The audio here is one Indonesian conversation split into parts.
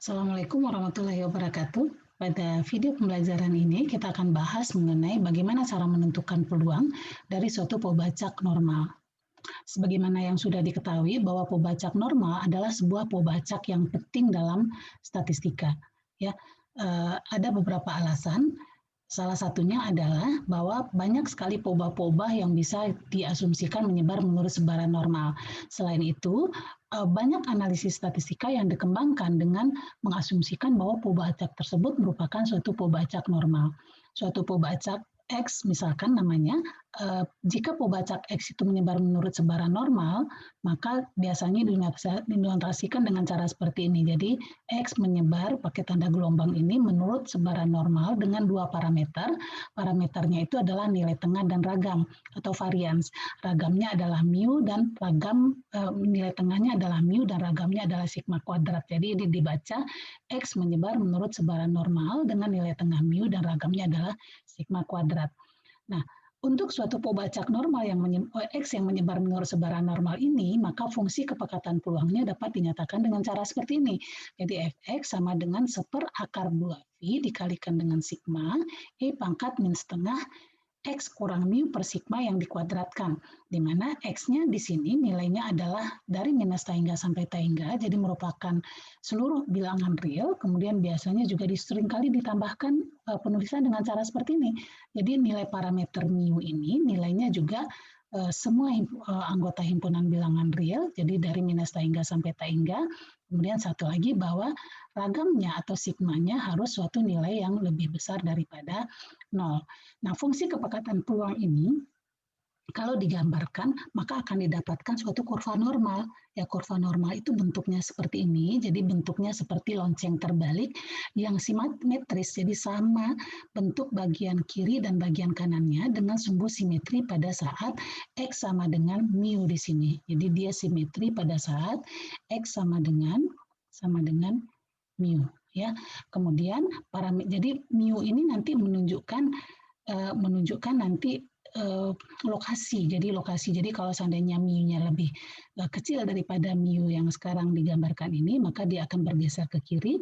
Assalamualaikum warahmatullahi wabarakatuh. Pada video pembelajaran ini kita akan bahas mengenai bagaimana cara menentukan peluang dari suatu Pobacak normal. Sebagaimana yang sudah diketahui bahwa Pobacak normal adalah sebuah Pobacak yang penting dalam statistika. Ya, ada beberapa alasan. Salah satunya adalah bahwa banyak sekali poba-poba yang bisa diasumsikan menyebar menurut sebaran normal. Selain itu, banyak analisis statistika yang dikembangkan dengan mengasumsikan bahwa pobacak tersebut merupakan suatu pobacak normal. Suatu pobacak X misalkan namanya, jika pobacak X itu menyebar menurut sebaran normal, maka biasanya dinotrasikan dengan cara seperti ini. Jadi X menyebar pakai tanda gelombang ini menurut sebaran normal dengan dua parameter. Parameternya itu adalah nilai tengah dan ragam atau varians. Ragamnya adalah mu dan nilai tengahnya adalah mu dan ragamnya adalah sigma kuadrat. Jadi ini dibaca X menyebar menurut sebaran normal dengan nilai tengah mu dan ragamnya adalah sigma kuadrat. Nah, untuk suatu pobacak normal X yang menyebar menurut sebaran normal ini, maka fungsi kepekatan peluangnya dapat dinyatakan dengan cara seperti ini. Jadi Fx sama dengan 1/2V dikalikan dengan sigma, E pangkat min setengah X kurang mu per sigma yang dikuadratkan, di mana X-nya di sini nilainya adalah dari minus tahingga sampai tahingga, jadi merupakan seluruh bilangan real, kemudian biasanya juga seringkali ditambahkan penulisan dengan cara seperti ini. Jadi nilai parameter mu ini nilainya juga semua anggota himpunan bilangan real, jadi dari minus tahingga sampai tahingga. Kemudian satu lagi bahwa ragamnya atau sigmanya harus suatu nilai yang lebih besar daripada 0. Nah, fungsi kepekatan peluang ini kalau digambarkan maka akan didapatkan suatu kurva normal. Ya, kurva normal itu bentuknya seperti ini. Jadi bentuknya seperti lonceng terbalik yang simetris. Jadi sama bentuk bagian kiri dan bagian kanannya dengan sumbu simetri pada saat X sama dengan mu di sini. Jadi dia simetri pada saat X sama dengan mu, ya. Kemudian jadi mu ini nanti menunjukkan nanti lokasi. Jadi kalau seandainya mu-nya lebih kecil daripada mu yang sekarang digambarkan ini, maka dia akan bergeser ke kiri.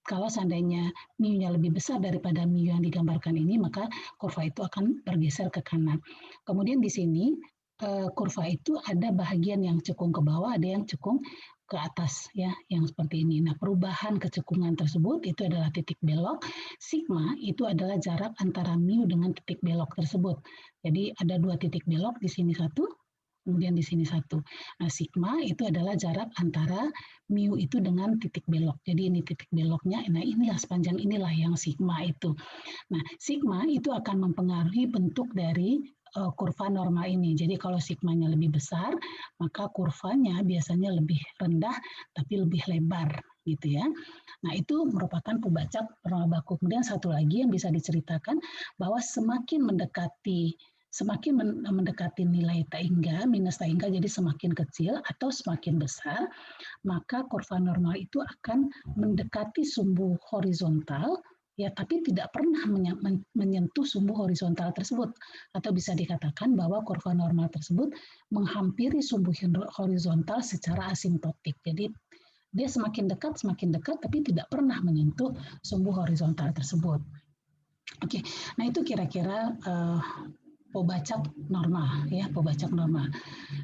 Kalau seandainya mu-nya lebih besar daripada mu yang digambarkan ini, maka kurva itu akan bergeser ke kanan. Kemudian di sini kurva itu ada bahagian yang cekung ke bawah, ada yang cekung ke atas, ya, yang seperti ini. Nah, perubahan kecekungan tersebut itu adalah titik belok. Sigma itu adalah jarak antara mu dengan titik belok tersebut. Jadi ada dua titik belok, di sini satu, kemudian di sini satu. Nah, sigma itu adalah jarak antara mu itu dengan titik belok. Jadi ini titik beloknya, nah inilah sepanjang inilah yang sigma itu. Nah, sigma itu akan mempengaruhi bentuk dari kurva normal ini. Jadi kalau sigmanya lebih besar, maka kurvanya biasanya lebih rendah tapi lebih lebar gitu ya. Nah, itu merupakan pobacak normal baku. Kemudian satu lagi yang bisa diceritakan bahwa semakin mendekati nilai tahingga, minus tahingga, jadi semakin kecil atau semakin besar, maka kurva normal itu akan mendekati sumbu horizontal, ya, tapi tidak pernah menyentuh sumbu horizontal tersebut, atau bisa dikatakan bahwa kurva normal tersebut menghampiri sumbu horizontal secara asimptotik. Jadi dia semakin dekat, tapi tidak pernah menyentuh sumbu horizontal tersebut. Oke, nah itu kira-kira pobacak normal, ya, pobacak normal.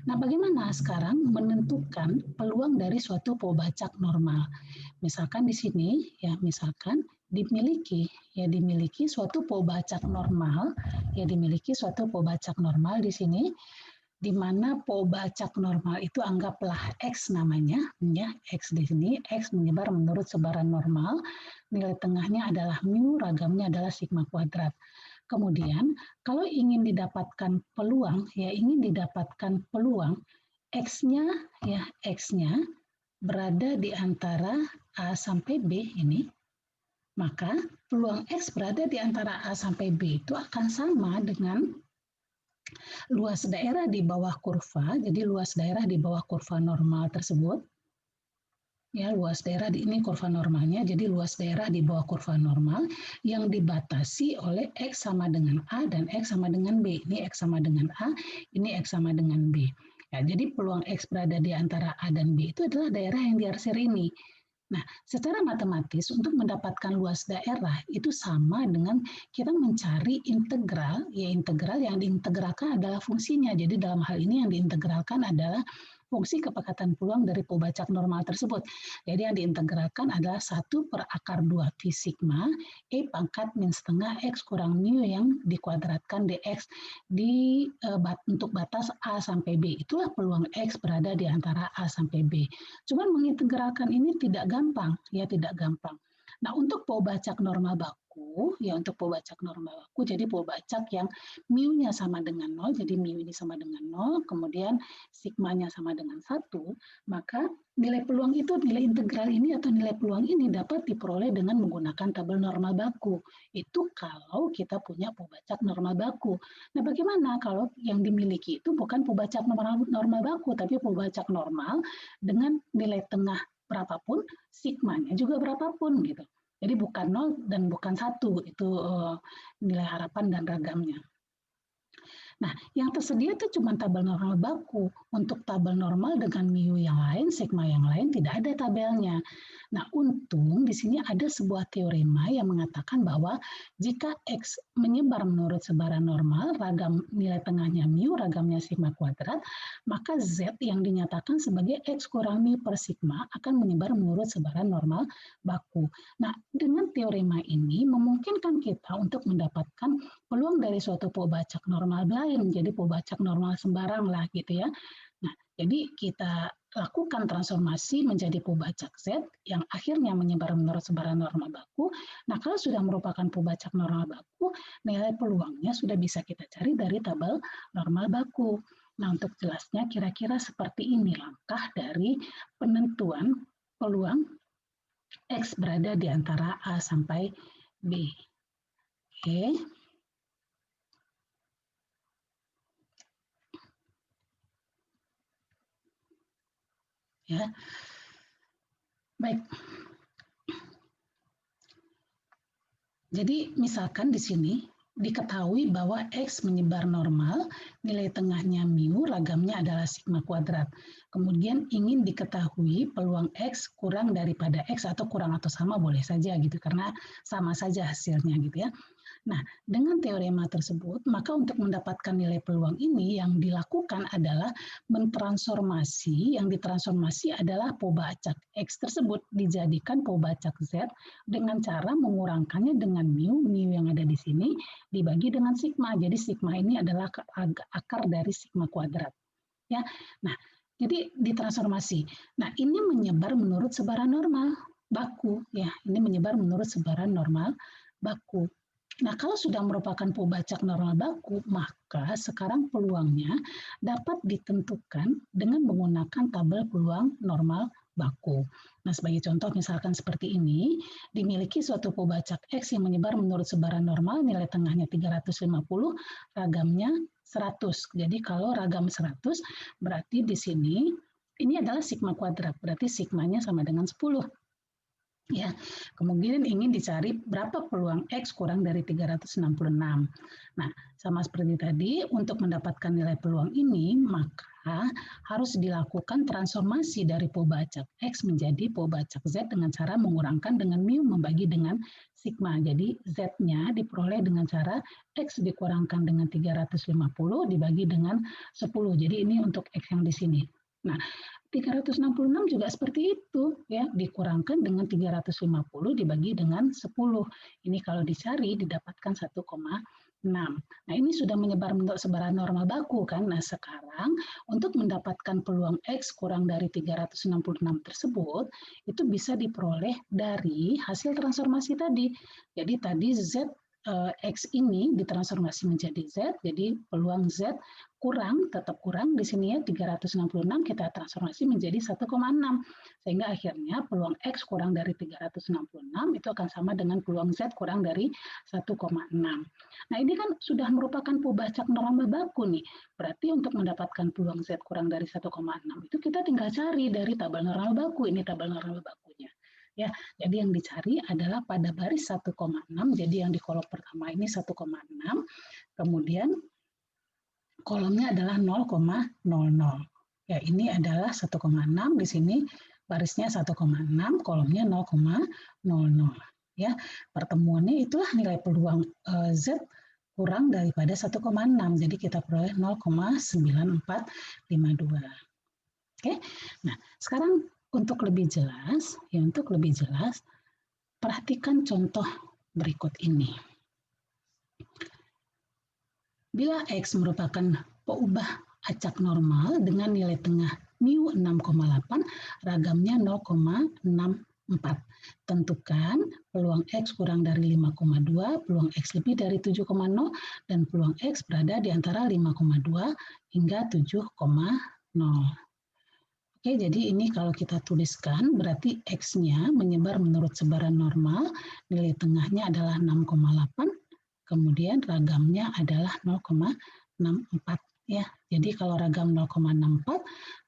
Nah, bagaimana sekarang menentukan peluang dari suatu pobacak normal? Misalkan di sini, ya, misalkan dimiliki suatu pobacak normal, di sini, di mana pobacak normal itu anggaplah X namanya, ya, X di sini, X menyebar menurut sebaran normal, nilai tengahnya adalah mu, ragamnya adalah sigma kuadrat. Kemudian, kalau ingin didapatkan peluang, X-nya, ya, X-nya berada di antara A sampai B ini, maka peluang X berada di antara A sampai B itu akan sama dengan luas daerah di bawah kurva. Jadi luas daerah di bawah kurva normal tersebut, ya, luas daerah ini kurva normalnya, jadi luas daerah di bawah kurva normal yang dibatasi oleh X sama dengan A dan X sama dengan B. Ini X sama dengan A, ini X sama dengan B. Ya, jadi peluang X berada di antara A dan B itu adalah daerah yang diarsir ini. Nah, secara matematis untuk mendapatkan luas daerah itu sama dengan kita mencari integral, ya integral yang diintegralkan adalah fungsinya. Jadi dalam hal ini yang diintegralkan adalah fungsi kepekatan peluang dari Pobacak normal tersebut. Jadi yang diintegralkan adalah 1/akar 2 V sigma E pangkat min setengah X kurang mu yang dikuadratkan dx untuk batas A sampai B. Itulah peluang X berada di antara A sampai B. Cuman mengintegralkan ini tidak gampang, ya tidak gampang. Nah, untuk Pobacak normal baku, ya untuk Pobacak normal baku, jadi Pobacak yang mu-nya sama dengan 0, jadi mu ini sama dengan 0, kemudian sigmanya sama dengan 1, maka nilai peluang itu, nilai integral ini atau nilai peluang ini dapat diperoleh dengan menggunakan tabel normal baku. Itu kalau kita punya Pobacak normal baku. Nah, bagaimana kalau yang dimiliki itu bukan Pobacak normal baku, tapi Pobacak normal dengan nilai tengah berapapun, sigmanya juga berapapun gitu. Jadi bukan 0 dan bukan 1, itu nilai harapan dan ragamnya. Nah, yang tersedia itu cuma tabel normal baku. Untuk tabel normal dengan mu yang lain, sigma yang lain, tidak ada tabelnya. Nah, untung di sini ada sebuah teorema yang mengatakan bahwa jika X menyebar menurut sebaran normal, ragam nilai tengahnya mu, ragamnya sigma kuadrat, maka Z yang dinyatakan sebagai X kurang mu per sigma akan menyebar menurut sebaran normal baku. Nah, dengan teorema ini memungkinkan kita untuk mendapatkan peluang dari suatu Pobacak normal lain, jadi Pobacak normal sembarang lah gitu ya. Nah, jadi kita lakukan transformasi menjadi Pobacak Z yang akhirnya menyebar menurut sebaran normal baku. Nah, kalau sudah merupakan Pobacak normal baku, nilai peluangnya sudah bisa kita cari dari tabel normal baku. Nah, untuk jelasnya kira-kira seperti ini langkah dari penentuan peluang X berada di antara A sampai B. Oke. Ya. Baik. Jadi misalkan di sini diketahui bahwa X menyebar normal, nilai tengahnya mu, ragamnya adalah sigma kuadrat. Kemudian ingin diketahui peluang X kurang daripada X atau kurang atau sama boleh saja gitu, karena sama saja hasilnya gitu ya. Nah, dengan teorema tersebut, maka untuk mendapatkan nilai peluang ini yang dilakukan adalah yang ditransformasi adalah Pobacak X tersebut dijadikan Pobacak Z dengan cara mengurangkannya dengan mu yang ada di sini dibagi dengan sigma. Jadi sigma ini adalah akar dari sigma kuadrat. Ya, nah jadi ditransformasi. Nah ini menyebar menurut sebaran normal baku. Ya, ini menyebar menurut sebaran normal baku. Nah, kalau sudah merupakan Pobacak normal baku, maka sekarang peluangnya dapat ditentukan dengan menggunakan tabel peluang normal baku. Nah, sebagai contoh misalkan seperti ini, dimiliki suatu Pobacak X yang menyebar menurut sebaran normal, nilai tengahnya 350, ragamnya 100. Jadi kalau ragam 100, berarti di sini ini adalah sigma kuadrat, berarti sigmanya sama dengan 10. Ya, kemudian ingin dicari berapa peluang X kurang dari 366. Nah, sama seperti tadi, untuk mendapatkan nilai peluang ini, maka harus dilakukan transformasi dari Pobacak X menjadi Pobacak Z dengan cara mengurangkan dengan mu membagi dengan sigma. Jadi Z-nya diperoleh dengan cara X dikurangkan dengan 350 dibagi dengan 10. Jadi ini untuk X yang di sini. Nah, 366 juga seperti itu ya, dikurangkan dengan 350 dibagi dengan 10. Ini kalau dicari didapatkan 1,6. Nah, ini sudah menyebar bentuk sebaran normal baku kan. Nah, sekarang untuk mendapatkan peluang X kurang dari 366 tersebut itu bisa diperoleh dari hasil transformasi tadi. Jadi tadi Z X ini ditransformasi menjadi Z, jadi peluang Z tetap kurang di sini ya 366 kita transformasi menjadi 1,6 sehingga akhirnya peluang X kurang dari 366 itu akan sama dengan peluang Z kurang dari 1,6. Nah ini kan sudah merupakan Pobacak normal baku nih, berarti untuk mendapatkan peluang Z kurang dari 1,6 itu kita tinggal cari dari tabel normal baku, ini tabel normal bakunya. Ya, jadi yang dicari adalah pada baris 1,6, jadi yang di kolom pertama ini 1,6, kemudian kolomnya adalah 0,00. Ya, ini adalah 1,6 di sini barisnya 1,6, kolomnya 0,00. Ya, pertemuannya itulah nilai peluang Z kurang daripada 1,6. Jadi kita peroleh 0,9452. Oke. Nah, sekarang untuk lebih jelas, perhatikan contoh berikut ini. Bila X merupakan peubah acak normal dengan nilai tengah mu 6,8, ragamnya 0,64. Tentukan peluang X kurang dari 5,2, peluang X lebih dari 7,0, dan peluang X berada di antara 5,2 hingga 7,0. Oke, jadi ini kalau kita tuliskan, berarti X-nya menyebar menurut sebaran normal, nilai tengahnya adalah 6,8, kemudian ragamnya adalah 0,64. Ya, jadi kalau ragam 0,64,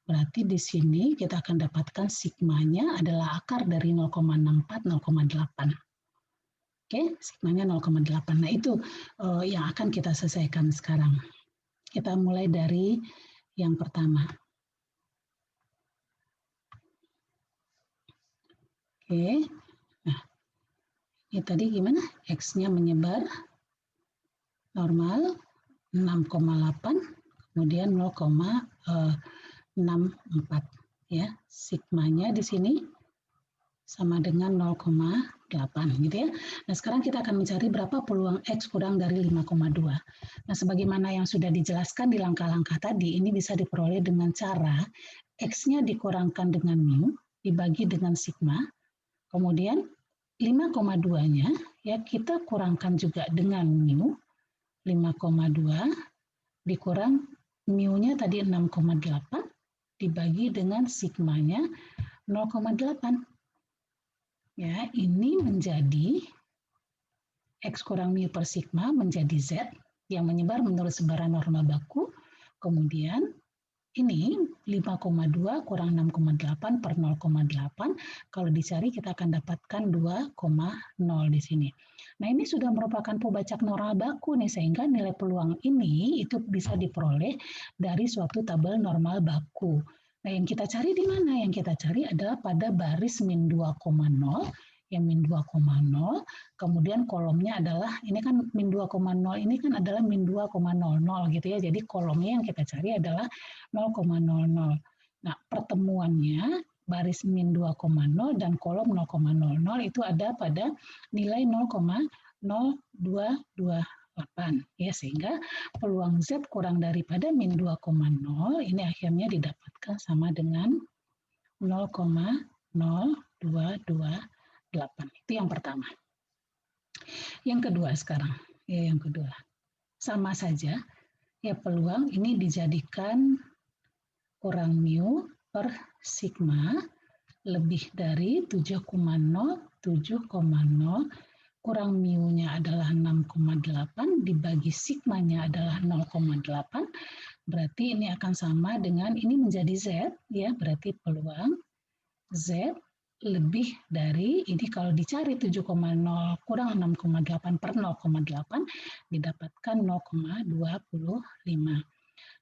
berarti di sini kita akan dapatkan sigmanya adalah akar dari 0,64, 0,8. Oke, sigmanya 0,8. Nah, itu yang akan kita selesaikan sekarang. Kita mulai dari yang pertama. Oke, nah ini tadi gimana? X-nya menyebar normal 6,8, kemudian 0,64. Ya, sigmanya di sini sama dengan 0,8 gitu ya. Nah, sekarang kita akan mencari berapa peluang X kurang dari 5,2. Nah, sebagaimana yang sudah dijelaskan di langkah-langkah tadi, ini bisa diperoleh dengan cara X-nya dikurangkan dengan mu, dibagi dengan sigma, kemudian 5,2-nya ya kita kurangkan juga dengan mu, 5,2 dikurang mu-nya tadi 6,8 dibagi dengan sigmanya 0,8. Ya, ini menjadi X kurang mu per sigma menjadi Z yang menyebar menurut sebaran norma baku. Kemudian ini 5,2 kurang 6,8 per 0,8. Kalau dicari kita akan dapatkan 2,0 di sini. Nah, ini sudah merupakan pembacak norma baku nih, sehingga nilai peluang ini itu bisa diperoleh dari suatu tabel normal baku. Nah, yang kita cari di mana? Yang kita cari adalah pada baris min 2,0, yang min 2,0, kemudian kolomnya adalah, ini kan min 2,0 ini kan adalah min 2,00 gitu ya, jadi kolomnya yang kita cari adalah 0,00. Nah, pertemuannya baris min 2,0 dan kolom 0,00 itu ada pada nilai 0,0228 ya, sehingga peluang Z kurang daripada min 2,0 ini akhirnya didapatkan sama dengan 0,0228. Itu yang pertama. Yang kedua sekarang, ya yang kedua. Sama saja ya, peluang ini dijadikan kurang mu per sigma lebih dari 7,0, 7,0, kurang mu-nya adalah 6,8 dibagi sigmanya adalah 0,8, berarti ini akan sama dengan ini menjadi Z ya, berarti peluang Z lebih dari ini, kalau dicari 7,0 kurang 6,8 per 0,8 didapatkan 0,25.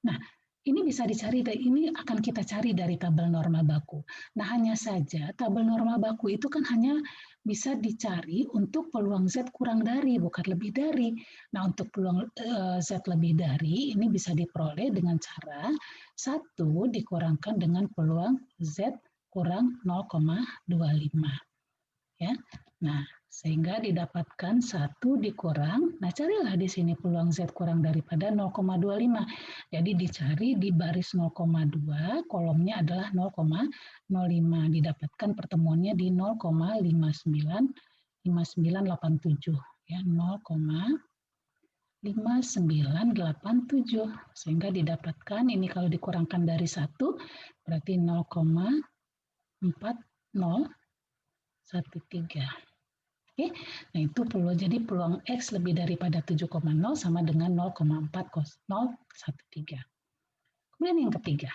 Nah, ini bisa dicari, ini akan kita cari dari tabel norma baku. Nah, hanya saja tabel norma baku itu kan hanya bisa dicari untuk peluang Z kurang dari, bukan lebih dari. Nah, untuk peluang Z lebih dari, ini bisa diperoleh dengan cara 1 dikurangkan dengan peluang Z kurang 0,25. Ya. Nah, sehingga didapatkan 1 dikurang, nah carilah di sini peluang Z kurang daripada 0,25. Jadi dicari di baris 0,2, kolomnya adalah 0,05. Didapatkan pertemuannya di 0,5987 ya, 0,5987, sehingga didapatkan ini kalau dikurangkan dari 1 berarti 0,4013. Oke, nah itu peluang, jadi peluang X lebih daripada 7,0 sama dengan 0,4013. Kemudian yang ketiga.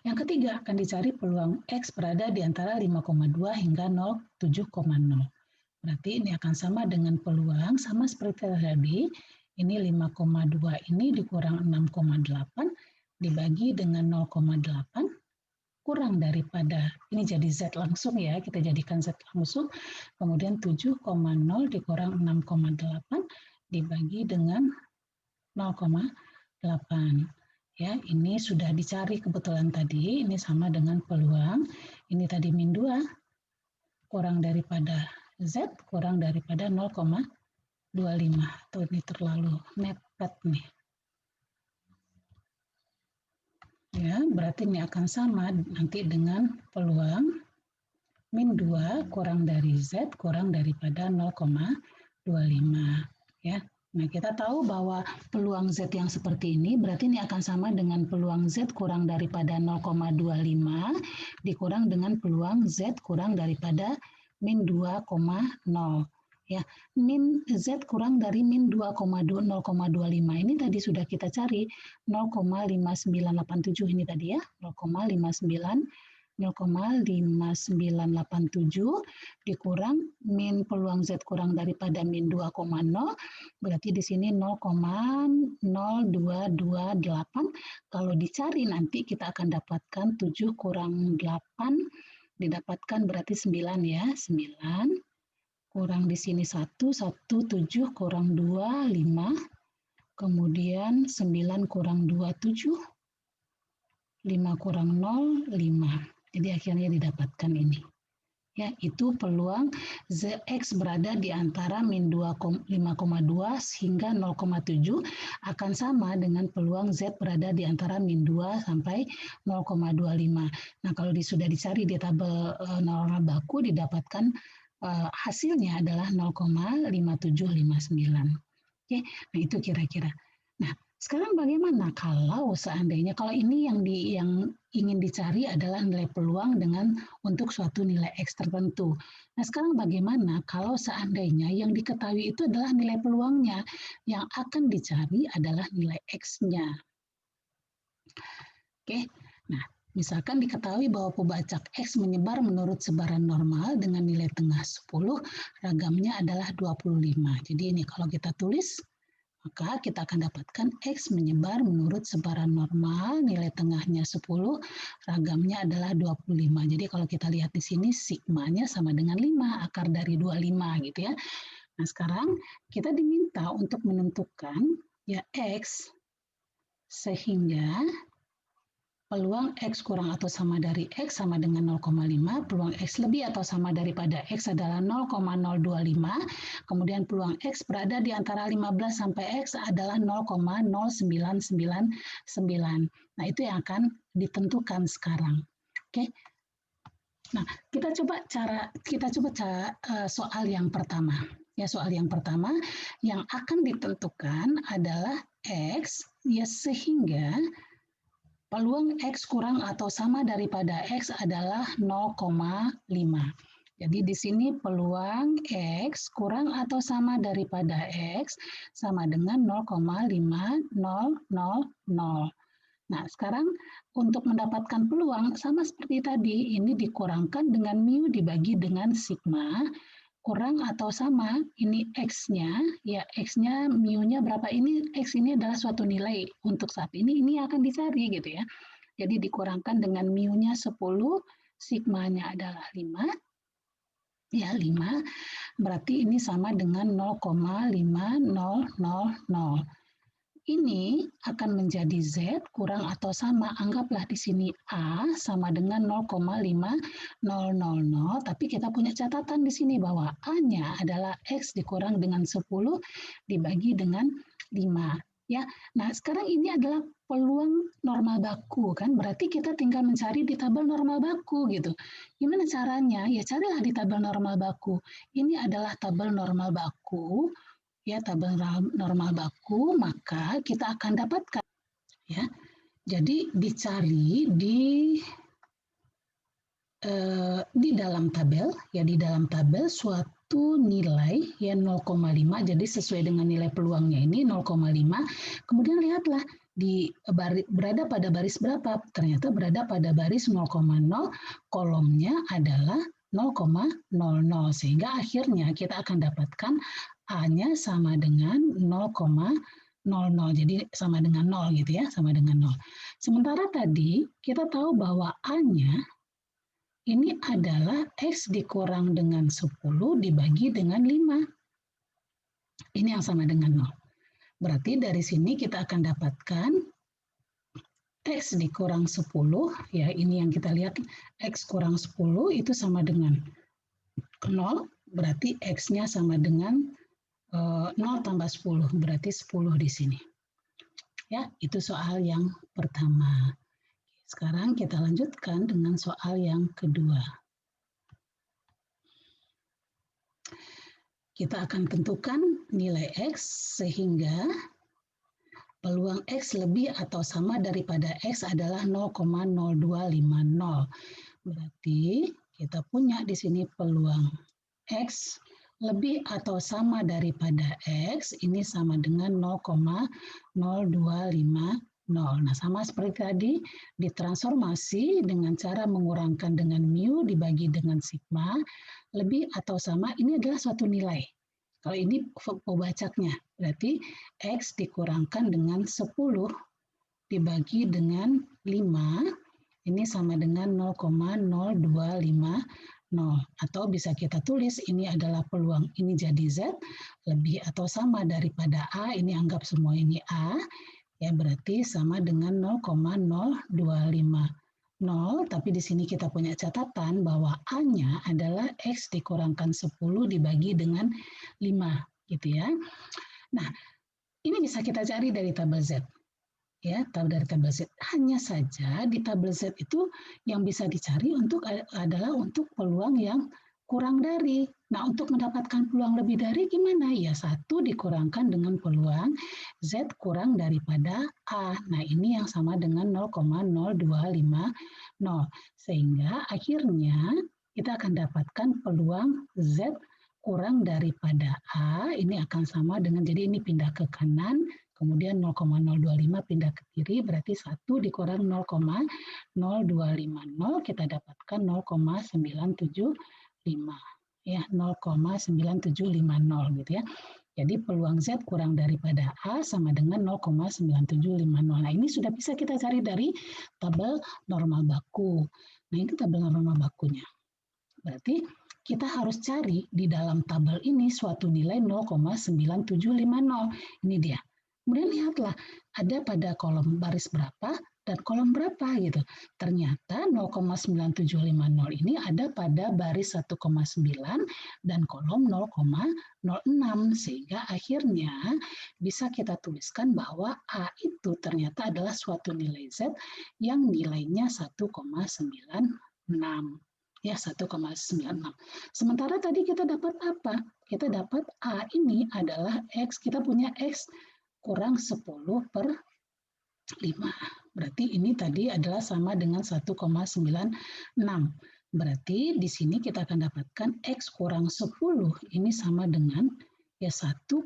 Yang ketiga akan dicari peluang X berada di antara 5,2 hingga 7,0. Berarti ini akan sama dengan peluang, sama seperti tadi, ini 5,2 ini dikurang 6,8 dibagi dengan 0,8, kurang daripada, ini jadi Z langsung ya, kita jadikan Z langsung, kemudian 7,0 dikurang 6,8 dibagi dengan 0,8. Ya, ini sudah dicari kebetulan tadi, ini sama dengan peluang, ini tadi min 2 kurang daripada Z kurang daripada 0,25. Tuh, ini terlalu mepet nih. Ya, berarti ini akan sama nanti dengan peluang min 2 kurang dari Z kurang daripada 0,25 ya. Nah, kita tahu bahwa peluang Z yang seperti ini berarti ini akan sama dengan peluang Z kurang daripada 0,25 dikurang dengan peluang Z kurang daripada min 2,0 ya. Min Z kurang dari min 0,25 ini tadi sudah kita cari 0,5987 ini tadi ya, 0,5987 dikurang min peluang Z kurang daripada min 2,0 berarti di sini 0,0228. Kalau dicari nanti kita akan dapatkan 7 kurang 8 didapatkan berarti 9 ya, 9 kurang di sini 1, 7 kurang 2, 5, kemudian 9 kurang 2, 7, 5 kurang 0, 5. Jadi akhirnya didapatkan ini. Ya, itu peluang X berada di antara min 5,2 hingga 0,7 akan sama dengan peluang Z berada di antara min 2 sampai 0,25. Nah, kalau sudah dicari di tabel normal baku didapatkan hasilnya adalah 0,5759. Oke, nah itu kira-kira. Nah, sekarang bagaimana kalau seandainya kalau ini yang ingin dicari adalah nilai peluang untuk suatu nilai X tertentu. Nah, sekarang bagaimana kalau seandainya yang diketahui itu adalah nilai peluangnya, yang akan dicari adalah nilai X-nya. Oke, nah misalkan diketahui bahwa pembacak X menyebar menurut sebaran normal dengan nilai tengah 10, ragamnya adalah 25. Jadi ini kalau kita tulis, maka kita akan dapatkan X menyebar menurut sebaran normal, nilai tengahnya 10, ragamnya adalah 25. Jadi kalau kita lihat di sini, sigmanya sama dengan 5, akar dari 25 gitu ya. Nah sekarang kita diminta untuk menentukan ya X, sehingga peluang X kurang atau sama dari X sama dengan 0,5, peluang X lebih atau sama daripada X adalah 0,025, kemudian peluang X berada di antara 15 sampai X adalah 0,0999. Nah, itu yang akan ditentukan sekarang. Oke. Nah, kita coba soal yang pertama. Ya, soal yang pertama yang akan ditentukan adalah X ya sehingga peluang X kurang atau sama daripada X adalah 0,5. Jadi di sini peluang X kurang atau sama daripada X sama dengan 0,5000. Nah, sekarang untuk mendapatkan peluang sama seperti tadi, ini dikurangkan dengan mu dibagi dengan sigma kurang atau sama, ini X-nya, ya X-nya, mu-nya berapa, ini X ini adalah suatu nilai untuk saat ini akan dicari gitu ya. Jadi dikurangkan dengan mu-nya 10, sigmanya adalah 5, ya 5, berarti ini sama dengan 0,5000. Ini akan menjadi Z kurang atau sama, anggaplah di sini A sama dengan 0,5000, tapi kita punya catatan di sini bahwa A-nya adalah X dikurang dengan 10 dibagi dengan 5. Ya, nah sekarang ini adalah peluang normal baku kan, berarti kita tinggal mencari di tabel normal baku gitu. Gimana caranya? Ya carilah di tabel normal baku. Ini adalah tabel normal baku. Ya, tabel normal baku, maka kita akan dapatkan ya. Jadi dicari di dalam tabel ya, di dalam tabel suatu nilai ya 0,5, jadi sesuai dengan nilai peluangnya ini 0,5. Kemudian lihatlah berada pada baris berapa? Ternyata berada pada baris 0,0, kolomnya adalah 0,00, sehingga akhirnya kita akan dapatkan A-nya sama dengan 0,00. 0, jadi sama dengan 0 gitu ya, sama dengan 0. Sementara tadi kita tahu bahwa A-nya ini adalah X dikurang dengan 10 dibagi dengan 5. Ini yang sama dengan 0. Berarti dari sini kita akan dapatkan X dikurang 10, ya ini yang kita lihat, X kurang 10 itu sama dengan 0, berarti X-nya sama dengan 0 tambah 10, berarti 10 di sini. Ya, itu soal yang pertama. Sekarang kita lanjutkan dengan soal yang kedua. Kita akan tentukan nilai X sehingga peluang X lebih atau sama daripada X adalah 0,0250. Berarti kita punya di sini peluang X lebih atau sama daripada X, ini sama dengan 0,0250. Nah, sama seperti tadi, ditransformasi dengan cara mengurangkan dengan mu dibagi dengan sigma, lebih atau sama, ini adalah suatu nilai. Kalau ini pembacaknya, berarti X dikurangkan dengan 10 dibagi dengan 5, ini sama dengan 0,0250. Atau bisa kita tulis ini adalah peluang, ini jadi Z lebih atau sama daripada A, ini anggap semua ini A, ya berarti sama dengan 0,0250. Tapi di sini kita punya catatan bahwa A-nya adalah X dikurangkan 10 dibagi dengan 5, gitu ya. Nah, ini bisa kita cari dari tabel Z. Ya, dari tabel Z. Hanya saja di tabel Z itu yang bisa dicari adalah untuk peluang yang kurang dari. Nah, untuk mendapatkan peluang lebih dari gimana? Ya, 1 dikurangkan dengan peluang Z kurang daripada A. Nah, ini yang sama dengan 0,0250. Sehingga akhirnya kita akan dapatkan peluang Z kurang daripada A. Ini akan sama dengan, jadi ini pindah ke kanan, kemudian 0,025 pindah ke kiri, berarti 1 dikurang 0,0250, kita dapatkan 0,975. Ya, 0,9750 gitu ya. Jadi peluang Z kurang daripada A sama dengan 0,9750. Nah, ini sudah bisa kita cari dari tabel normal baku. Nah, ini tabel normal bakunya. Berarti kita harus cari di dalam tabel ini suatu nilai 0,9750. Ini dia. Kemudian lihatlah, ada pada kolom baris berapa dan kolom berapa gitu. Ternyata 0,9750 ini ada pada baris 1,9 dan kolom 0,06. Sehingga akhirnya bisa kita tuliskan bahwa A itu ternyata adalah suatu nilai Z yang nilainya 1,96. Ya, 1,96. Sementara tadi kita dapat apa? Kita dapat A ini adalah X, kita punya X kurang 10 per 5. Berarti ini tadi adalah sama dengan 1,96. Berarti di sini kita akan dapatkan X kurang 10, ini sama dengan ya 1,96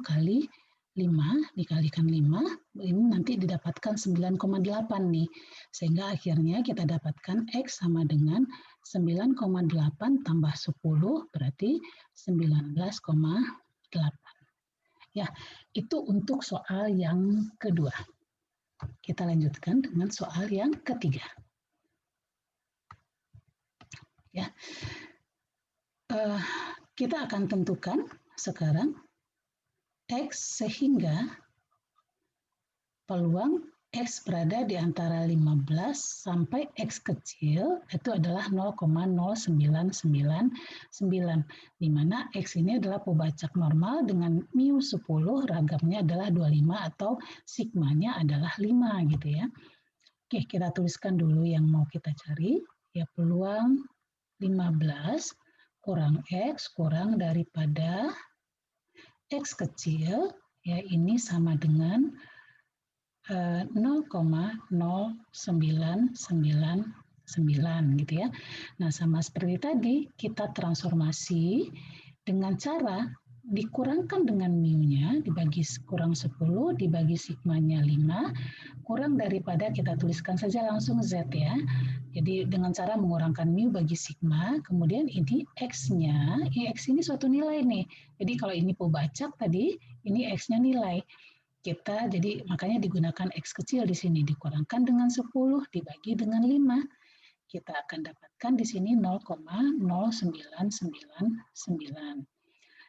kali 5 dikalikan 5, ini nanti didapatkan 9,8 nih. Sehingga akhirnya kita dapatkan X sama dengan 9,8 tambah 10, berarti 19,8. Ya, itu untuk soal yang kedua. Kita lanjutkan dengan soal yang ketiga. Ya, kita akan tentukan sekarang X sehingga peluang X berada di antara 15 sampai X kecil itu adalah 0,0999, di mana X ini adalah pembacak normal dengan mu 10, ragamnya adalah 25 atau sigmanya adalah 5 gitu ya. Oke, kita tuliskan dulu yang mau kita cari. Ya, peluang 15 kurang X kurang daripada X kecil, ya ini sama dengan 0,0999 gitu ya. Nah, sama seperti tadi, kita transformasi dengan cara dikurangkan dengan mu-nya, dibagi kurang 10, dibagi sigmanya 5, kurang daripada, kita tuliskan saja langsung Z ya, Jadi dengan cara mengurangkan mu bagi sigma, kemudian ini X-nya, X ini suatu nilai nih. Jadi kalau ini Pobacak tadi, ini X-nya nilai. Jadi makanya digunakan X kecil di sini, dikurangkan dengan 10, dibagi dengan 5. Kita akan dapatkan di sini 0,0999.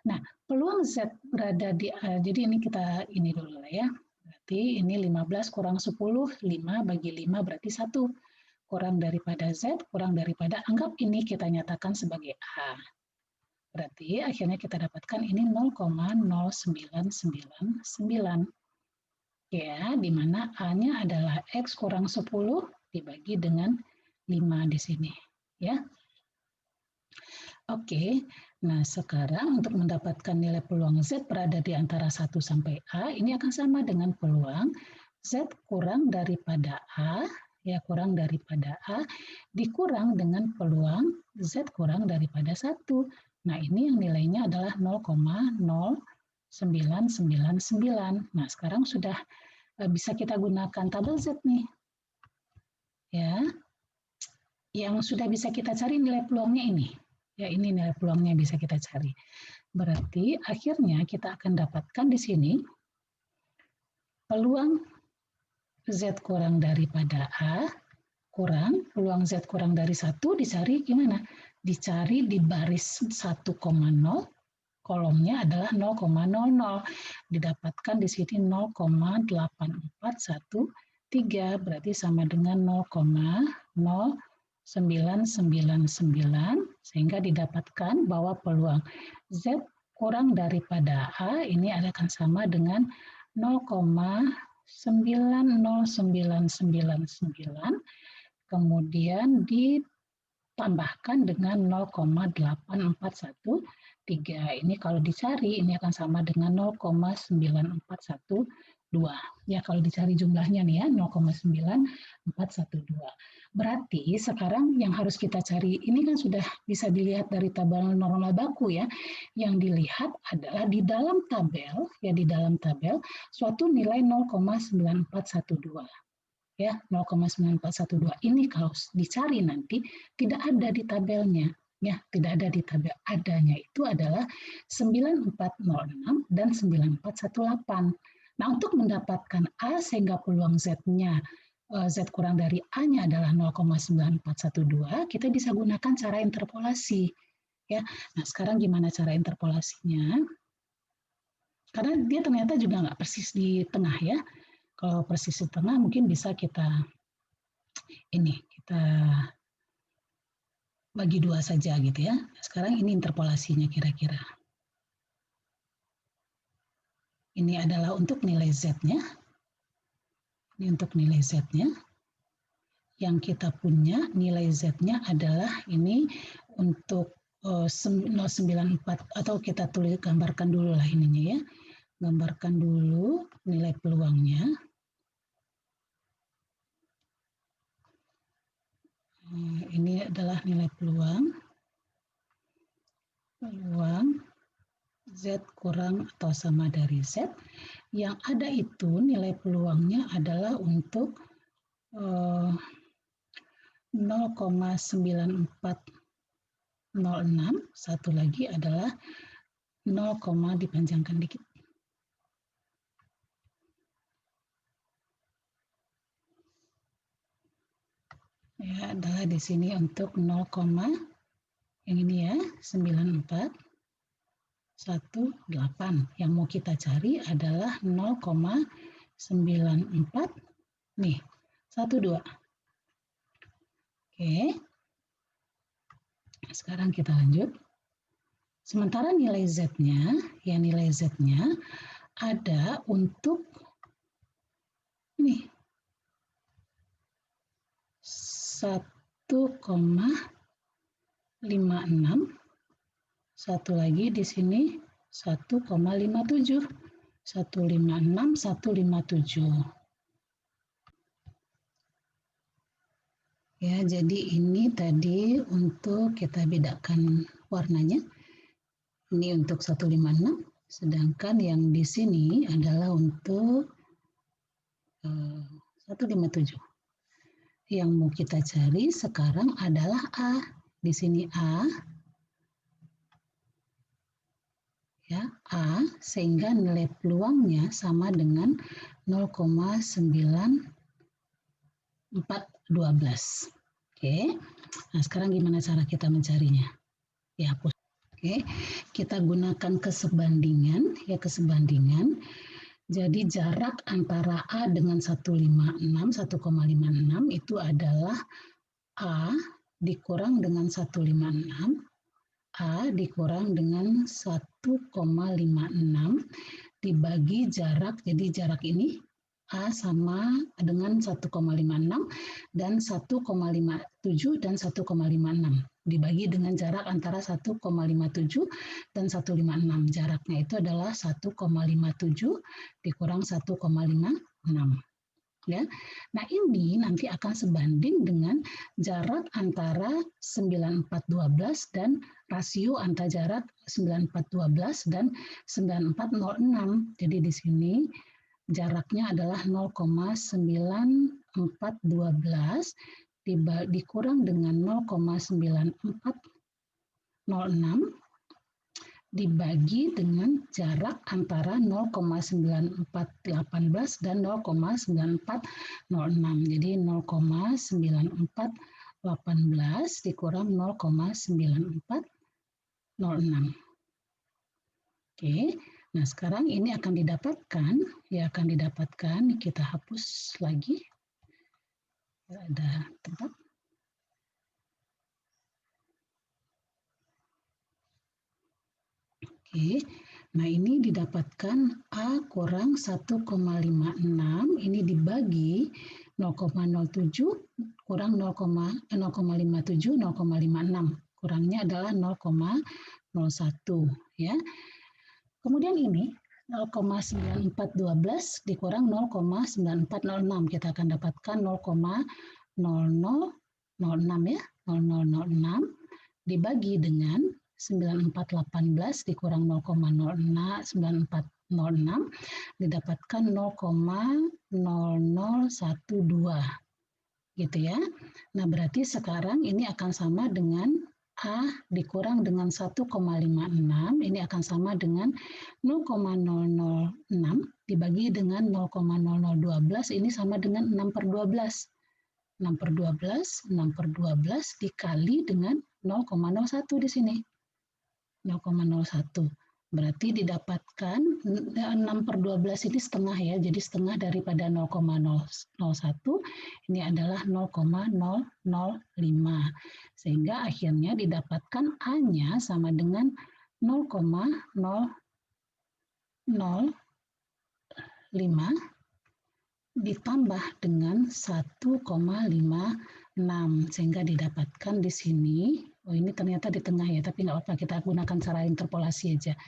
Nah, peluang Z berada di, jadi ini kita ini dulu lah ya. Berarti ini 15 kurang 10, 5 bagi 5 berarti 1. Kurang daripada Z, kurang daripada, anggap ini kita nyatakan sebagai A. Berarti akhirnya kita dapatkan ini 0,0999. Ya, di mana A-nya adalah X kurang 10 dibagi dengan 5 di sini. Ya. Oke, nah sekarang untuk mendapatkan nilai peluang Z berada di antara 1 sampai A, ini akan sama dengan peluang Z kurang daripada A, ya kurang daripada A, dikurang dengan peluang Z kurang daripada 1. Nah ini yang nilainya adalah 0,0999. Nah sekarang sudah bisa kita gunakan tabel Z nih. Ya, yang sudah bisa kita cari nilai peluangnya ini. Ya, ini nilai peluangnya bisa kita cari. Berarti akhirnya kita akan dapatkan di sini peluang Z kurang daripada A kurang peluang Z kurang dari 1 dicari gimana? Dicari di baris 1,0, kolomnya adalah 0,00. Didapatkan di sini 0,8413, berarti sama dengan 0,0999, sehingga didapatkan bahwa peluang Z kurang daripada A ini akan sama dengan 0,90999, kemudian ditambahkan dengan 0,8413. Ini kalau dicari ini akan sama dengan 0,9412. Ya kalau dicari jumlahnya nih ya 0,9412. Berarti sekarang yang harus kita cari ini kan sudah bisa dilihat dari tabel normal baku ya. Yang dilihat adalah di dalam tabel suatu nilai 0,9412. Ya, 0,9412 ini kalau dicari nanti tidak ada di tabelnya. Ya, tidak ada di tabel. Adanya itu adalah 9406 dan 9418. Nah, untuk mendapatkan A sehingga peluang Z-nya Z kurang dari A-nya adalah 0,9412, kita bisa gunakan cara interpolasi. Ya, nah sekarang gimana cara interpolasinya? Karena dia ternyata juga nggak persis di tengah ya. Kalau persis di tengah mungkin bisa kita bagi 2 saja gitu ya. Sekarang ini interpolasinya kira-kira. Ini adalah untuk nilai Z-nya. Ini untuk nilai Z-nya. Yang kita punya nilai Z-nya adalah ini untuk 0,94 atau kita gambarkan dulu lah ininya ya. Gambarkan dulu nilai peluangnya. Ini adalah nilai peluang Z kurang atau sama dari Z. Yang ada itu nilai peluangnya adalah untuk 0,9406. Satu lagi adalah 0, dipanjangkan dikit. Ya, adalah di sini untuk 0, yang ini ya, 9418. Yang mau kita cari adalah 0,94 nih, 12. Oke. Sekarang kita lanjut. Sementara nilai Z-nya, ya nilai Z-nya ada untuk ini 1,56. Satu lagi di sini 1,57. 156, 157. Ya, jadi ini tadi untuk kita bedakan warnanya. Ini untuk 156, sedangkan yang di sini adalah untuk 157. Yang mau kita cari sekarang adalah A. Di sini A, ya, A, sehingga nilai peluangnya sama dengan 0,9412. Oke, nah sekarang gimana cara kita mencarinya? Ya, hapus. Oke, kita gunakan kesebandingan, ya kesebandingan. Jadi jarak antara A dengan 1,56 itu adalah A dikurang dengan 1,56, A dikurang dengan 1,56 dibagi jarak, jadi jarak ini A sama dengan 1,56 dan 1,57 dan 1,56 dibagi dengan jarak antara 1,57 dan 1,56. Jaraknya itu adalah 1,57 dikurang 1,56. Ya. Nah, ini nanti akan sebanding dengan jarak antara 9412 dan rasio antara jarak 9412 dan 9406. Jadi di sini jaraknya adalah 0,9412 dikurang dengan 0,9406 dibagi dengan jarak antara 0,9418 dan 0,9406. Jadi 0,9418 dikurang 0,9406. Oke, nah sekarang ini akan didapatkan, ya akan didapatkan, kita hapus lagi. Ada tempat. Oke, nah ini didapatkan A kurang 1,56, ini dibagi 0,07 kurang 0,57, 0,56. Kurangnya adalah 0,01 ya. Kemudian ini 0,9412 dikurang 0,9406. Kita akan dapatkan 0,0006 ya, 0006 dibagi dengan 9418 dikurang 0,9406 didapatkan 0,0012 gitu ya. Nah, berarti sekarang ini akan sama dengan A dikurang dengan 1,56, ini akan sama dengan 0,006 dibagi dengan 0,0012, ini sama dengan 6/12. 6/12, 6/12 dikali dengan 0,01 di sini. 0,01. Berarti didapatkan 6/12 ini setengah ya, jadi setengah daripada 0,001 ini adalah 0,005. Sehingga akhirnya didapatkan A-nya sama dengan 0,005 ditambah dengan 1,56 sehingga didapatkan di sini. Oh, ini ternyata di tengah ya, tapi nggak apa-apa, kita gunakan cara interpolasi aja.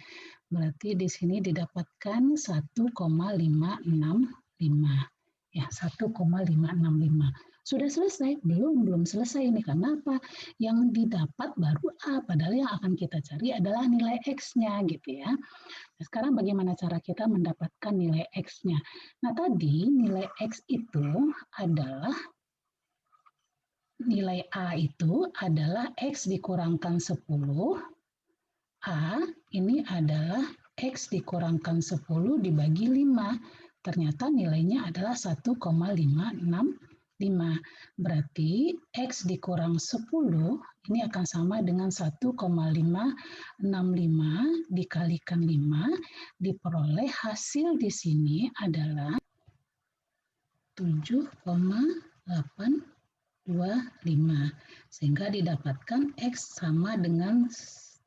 Berarti di sini didapatkan 1,565. Ya, 1,565. Sudah selesai? Belum selesai ini. Karena apa? Yang didapat baru A, padahal yang akan kita cari adalah nilai X-nya gitu ya. Nah, sekarang bagaimana cara kita mendapatkan nilai X-nya? Nah, tadi nilai X itu adalah nilai A itu adalah X dikurangkan 10. A ini adalah X dikurangkan 10 dibagi 5. Ternyata nilainya adalah 1,565. Berarti X dikurang 10 ini akan sama dengan 1,565 dikalikan 5. Diperoleh hasil di sini adalah 7,825. Sehingga didapatkan X sama dengan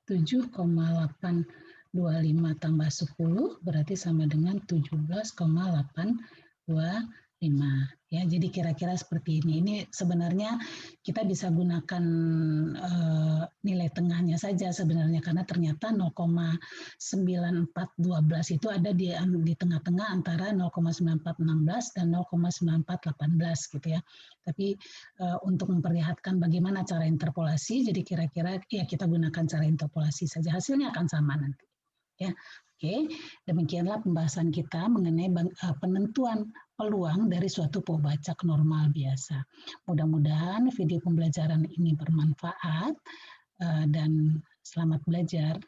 7,825 tambah 10 berarti sama dengan 17,825 ya. Jadi kira-kira seperti ini. Ini sebenarnya kita bisa gunakan nilai tengahnya saja sebenarnya karena ternyata 0,9412 itu ada di tengah-tengah antara 0,9416 dan 0,9418 gitu ya. Tapi untuk memperlihatkan bagaimana cara interpolasi, jadi kira-kira ya kita gunakan cara interpolasi saja, hasilnya akan sama nanti. Ya, oke. Demikianlah pembahasan kita mengenai penentuan peluang dari suatu pembacak normal biasa. Mudah-mudahan video pembelajaran ini bermanfaat, dan selamat belajar.